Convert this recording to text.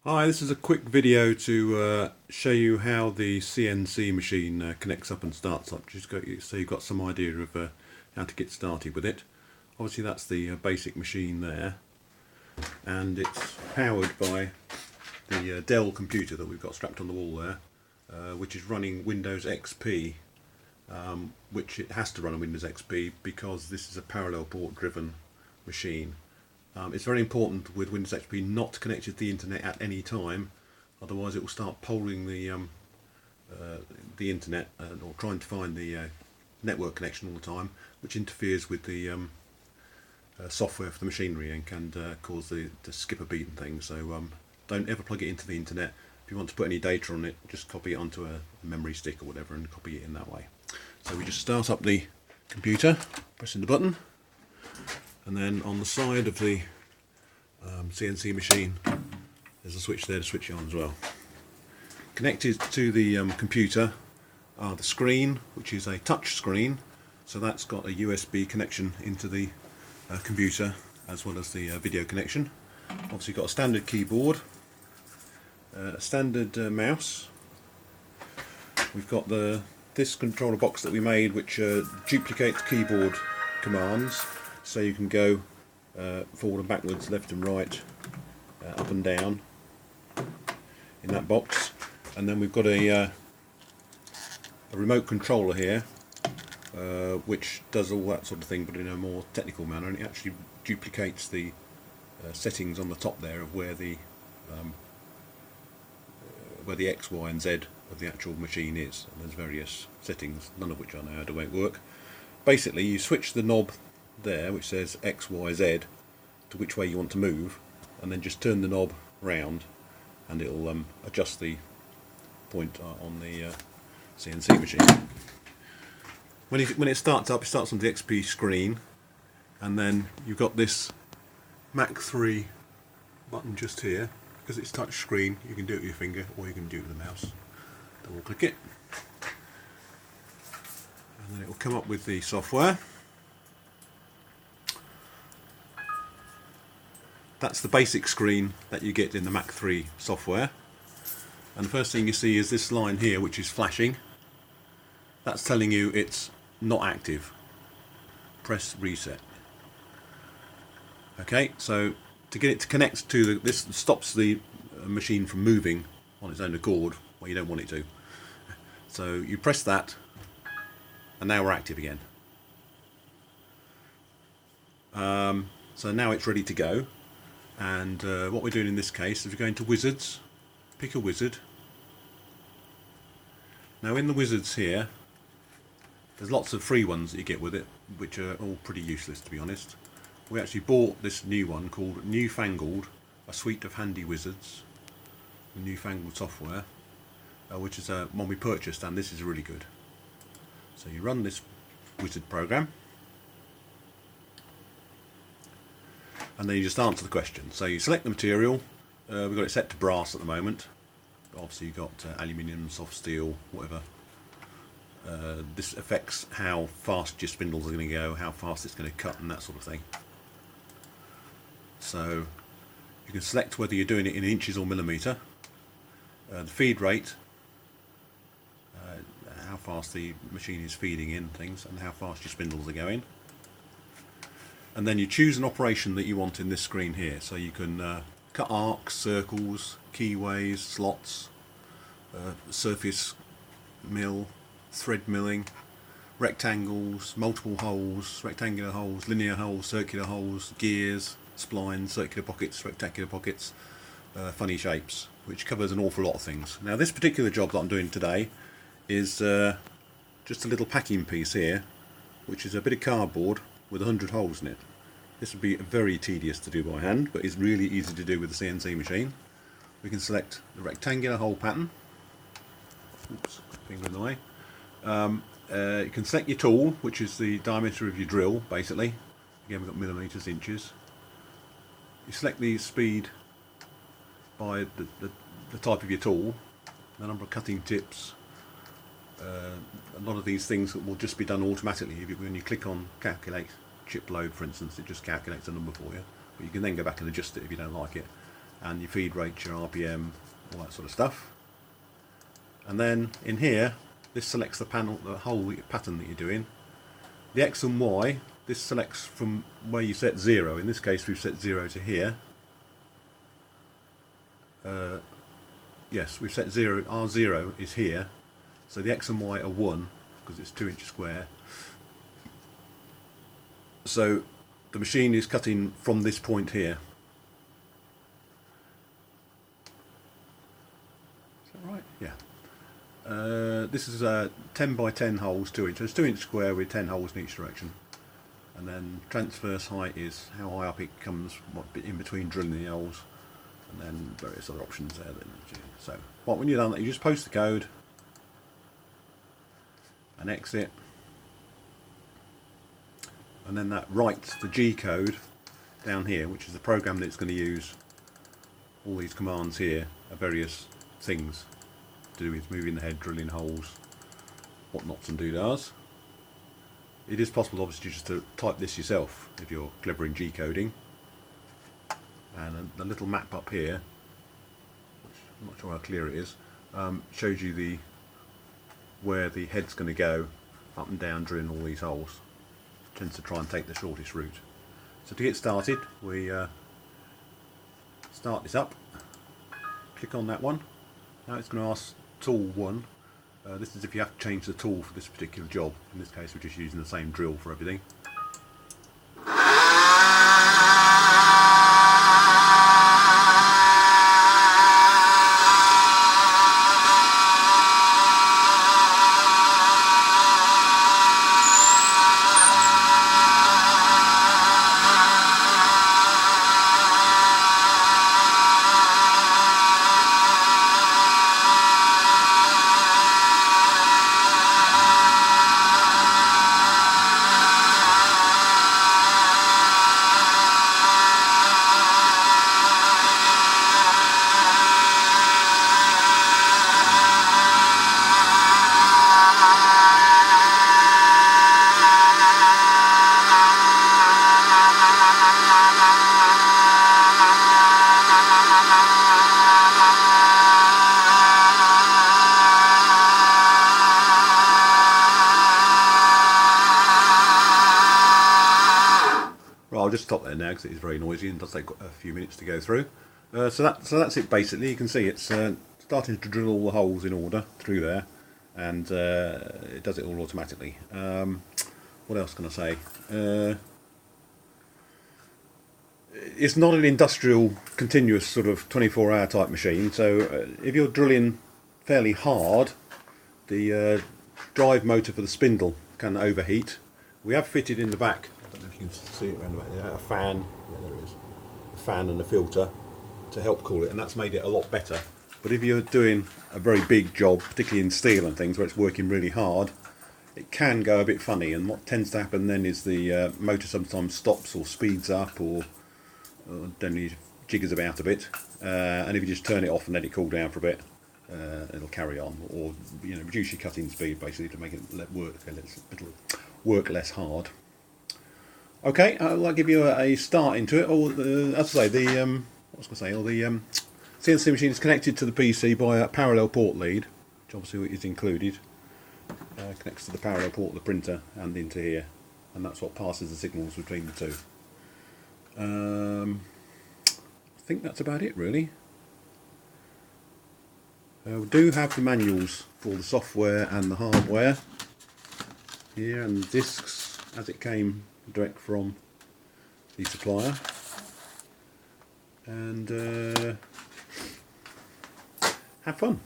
Hi, this is a quick video to show you how the CNC machine connects up and starts up, so you've got some idea of how to get started with it. Obviously that's the basic machine there, and it's powered by the Dell computer that we've got strapped on the wall there, which is running Windows XP, which it has to run on Windows XP because this is a parallel port driven machine. It's very important with Windows XP not to connect it to the internet at any time, otherwise it will start polling the internet or trying to find the network connection all the time, which interferes with the software for the machinery and can cause the to skip a beat and things. So don't ever plug it into the internet. If you want to put any data on it, just copy it onto a memory stick or whatever and copy it in that way. So we just start up the computer, pressing the button, and then on the side of the CNC machine there's a switch there to switch it on as well. Connected to the computer are the screen, which is a touch screen, so that's got a USB connection into the computer as well as the video connection. Obviously got a standard keyboard, a standard mouse. We've got this controller box that we made, which duplicates keyboard commands, so you can go forward and backwards, left and right, up and down in that box. And then we've got a remote controller here, which does all that sort of thing, but in a more technical manner, and it actually duplicates the settings on the top there of where the X, Y and Z of the actual machine is. And there's various settings, none of which I know how to make work. Basically you switch the knob there which says X, Y, Z to which way you want to move, and then just turn the knob round and it'll adjust the point on the CNC machine. When it starts up, it starts on the XP screen, and then you've got this Mach 3 button just here. Because it's touch screen, you can do it with your finger or you can do it with the mouse. Double click it, and then it will come up with the software. That's the basic screen that you get in the Mach 3 software, and the first thing you see is this line here which is flashing. That's telling you it's not active. Press reset. Okay, so to get it to connect to this stops the machine from moving on its own accord where you don't want it to. So you press that, and now we're active again. So now it's ready to go. And what we're doing in this case is we're going to wizards, pick a wizard. Now in the wizards here, there's lots of free ones that you get with it, which are all pretty useless, to be honest. We actually bought this new one called Newfangled, a suite of handy wizards, Newfangled software, which is one we purchased, and this is really good. So you run this wizard program, and then you just answer the question. So you select the material. We've got it set to brass at the moment. Obviously you've got aluminium, soft steel, whatever. This affects how fast your spindles are going to go, how fast it's going to cut, and that sort of thing. So you can select whether you're doing it in inches or millimetre, the feed rate, how fast the machine is feeding in things, and how fast your spindles are going. And then you choose an operation that you want in this screen here. So you can cut arcs, circles, keyways, slots, surface mill, thread milling, rectangles, multiple holes, rectangular holes, linear holes, circular holes, gears, splines, circular pockets, rectangular pockets, funny shapes, which covers an awful lot of things. Now this particular job that I'm doing today is just a little packing piece here, which is a bit of cardboard with 100 holes in it. This would be very tedious to do by hand, but it's really easy to do with the CNC machine. We can select the rectangular hole pattern. Oops, finger in the way. You can select your tool, which is the diameter of your drill, basically. Again, we've got millimetres, inches. You select the speed by the type of your tool, the number of cutting tips. A lot of these things will just be done automatically. When you click on calculate chip load, for instance, it just calculates a number for you. But you can then go back and adjust it if you don't like it. and your feed rate, your RPM, all that sort of stuff. And then in here, this selects the panel, the whole pattern that you're doing. The X and Y, this selects from where you set 0. In this case, we've set 0 to here. Yes, we've set 0. R0 is here, so the X and Y are 1 because it's 2 inches square. So the machine is cutting from this point here. Is that right? Yeah. This is 10 by 10 holes, 2 inches. It's 2 inch square with 10 holes in each direction. And then transverse height is how high up it comes, what bit in between drilling the holes, and then various other options there. So, when you're done that, you just post the code and exit. And then that writes the G code down here, which is the program that it's going to use. All these commands here are various things to do with moving the head, drilling holes, whatnots and doodads. It is possible, obviously, just to type this yourself if you're clever in G coding. And the little map up here, which I'm not sure how clear it is, shows you where the head's going to go up and down drilling all these holes. Tends to try and take the shortest route. So to get started, we start this up, click on that one. Now it's going to ask tool 1. This is if you have to change the tool for this particular job. In this case we're just using the same drill for everything. Right, I'll just stop there now because it is very noisy and does take a few minutes to go through. So that's it basically. You can see it's starting to drill all the holes in order through there, and it does it all automatically. What else can I say? It's not an industrial continuous sort of 24-hour type machine, so if you're drilling fairly hard, the drive motor for the spindle can overheat. We have fitted in the back, I don't know if you can see it around the back there, a fan, yeah, there it is, a fan and a filter to help cool it, and that's made it a lot better. But if you're doing a very big job, particularly in steel and things where it's working really hard, it can go a bit funny, and what tends to happen then is the motor sometimes stops or speeds up, or generally jiggers about a bit, and if you just turn it off and let it cool down for a bit, it'll carry on, or reduce your cutting speed basically to make it work less hard. Okay, I'll give you a start into it. As I say, the CNC machine is connected to the PC by a parallel port lead, which obviously is included. Connects to the parallel port of the printer and into here, and that's what passes the signals between the two. I think that's about it really. We do have the manuals for the software and the hardware here, and the discs as it came direct from the supplier, and have fun.